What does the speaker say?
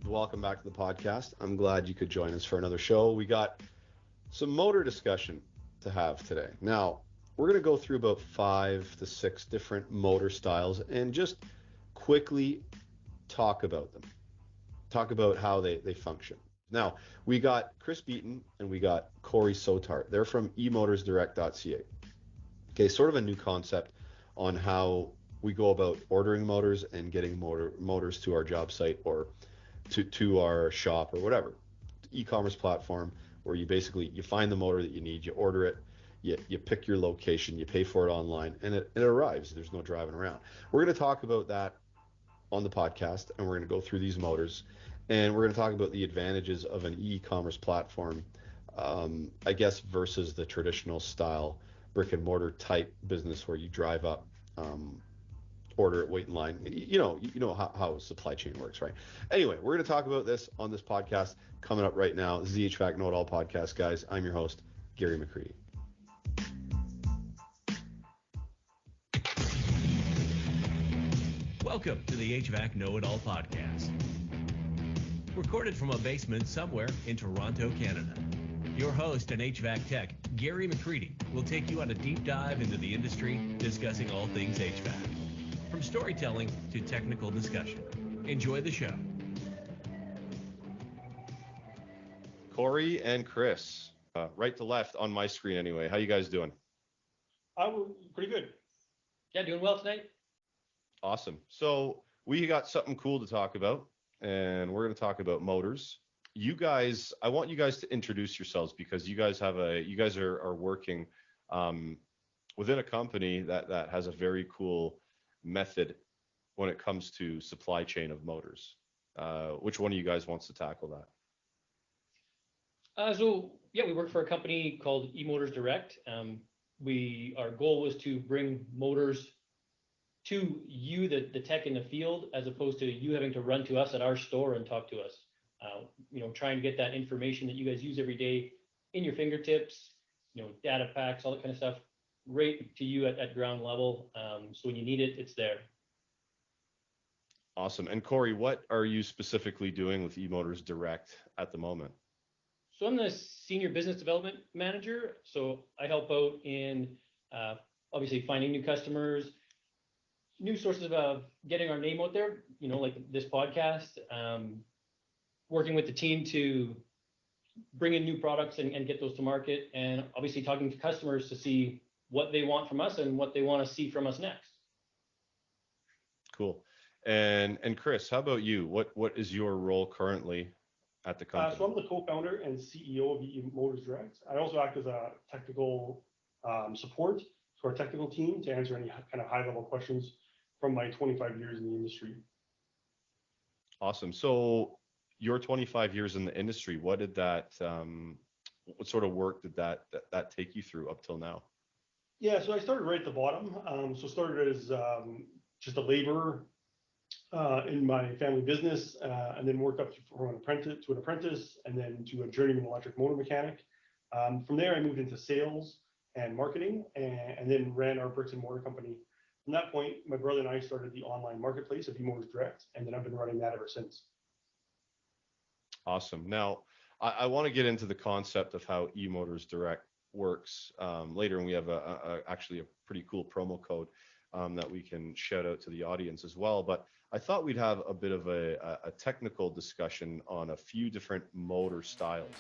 Welcome back to the podcast. I'm glad you could join us for another show. We got some motor discussion to have today. Now, we're going to go through about 5 to 6 different motor styles and just quickly talk about them. Talk about how they function. Now, we got Chris Beaton and we got Corey Sotart. They're from eMotorsDirect.ca. Okay, sort of a new concept on how we go about ordering motors and getting motors to our job site or to our shop or whatever. E-commerce platform where you find the motor that you need, you order it, you pick your location, you pay for it online, and it arrives. There's no driving around. We're going to talk about that on the podcast, and we're going to go through these motors, and we're going to talk about the advantages of an e-commerce platform, I guess, versus the traditional style brick and mortar type business where you drive up, order it, wait in line. You know how supply chain works, right? Anyway, we're going to talk about this on this podcast coming up right now. This is the HVAC Know It All podcast, guys. I'm your host, Gary McCreadie. Welcome to the HVAC Know It All podcast. Recorded from a basement somewhere in Toronto, Canada. Your host and HVAC tech, Gary McCreadie, will take you on a deep dive into the industry, discussing all things HVAC. From storytelling to technical discussion. Enjoy the show. Corey and Chris, right to left on my screen anyway. How you guys doing? Pretty good. Yeah, doing well tonight. Awesome. So we got something cool to talk about, and we're going to talk about motors. I want you guys to introduce yourselves because you guys are working within a company that has a very cool method when it comes to supply chain of motors. Which one of you guys wants to tackle that? We work for a company called eMotors Direct. Our goal was to bring motors to you, the tech in the field, as opposed to you having to run to us at our store and talk to us. Trying to get that information that you guys use every day in your fingertips, data packs, all that kind of stuff, right to you at ground level. So when you need it, it's there. Awesome. And Corey, what are you specifically doing with eMotors Direct at the moment? So I'm the senior business development manager. So I help out in obviously finding new customers, new sources of getting our name out there, like this podcast, working with the team to bring in new products and get those to market, and obviously talking to customers to see what they want from us and what they want to see from us next. Cool. And Chris, how about you? What is your role currently at the company? So I'm the co-founder and CEO of eMotors Direct. I also act as a technical support to our technical team to answer any kind of high-level questions from my 25 years in the industry. Awesome. So your 25 years in the industry, what sort of work did that take you through up till now? Yeah, so I started right at the bottom. So started as just a laborer in my family business, and then worked up from an apprentice, and then to a journeyman electric motor mechanic. From there, I moved into sales and marketing, and then ran our bricks and mortar company. From that point, my brother and I started the online marketplace of eMotors Direct, and then I've been running that ever since. Awesome. Now, I want to get into the concept of how eMotors Direct works later, and we have actually a pretty cool promo code that we can shout out to the audience as well. But I thought we'd have a bit of a technical discussion on a few different motor styles.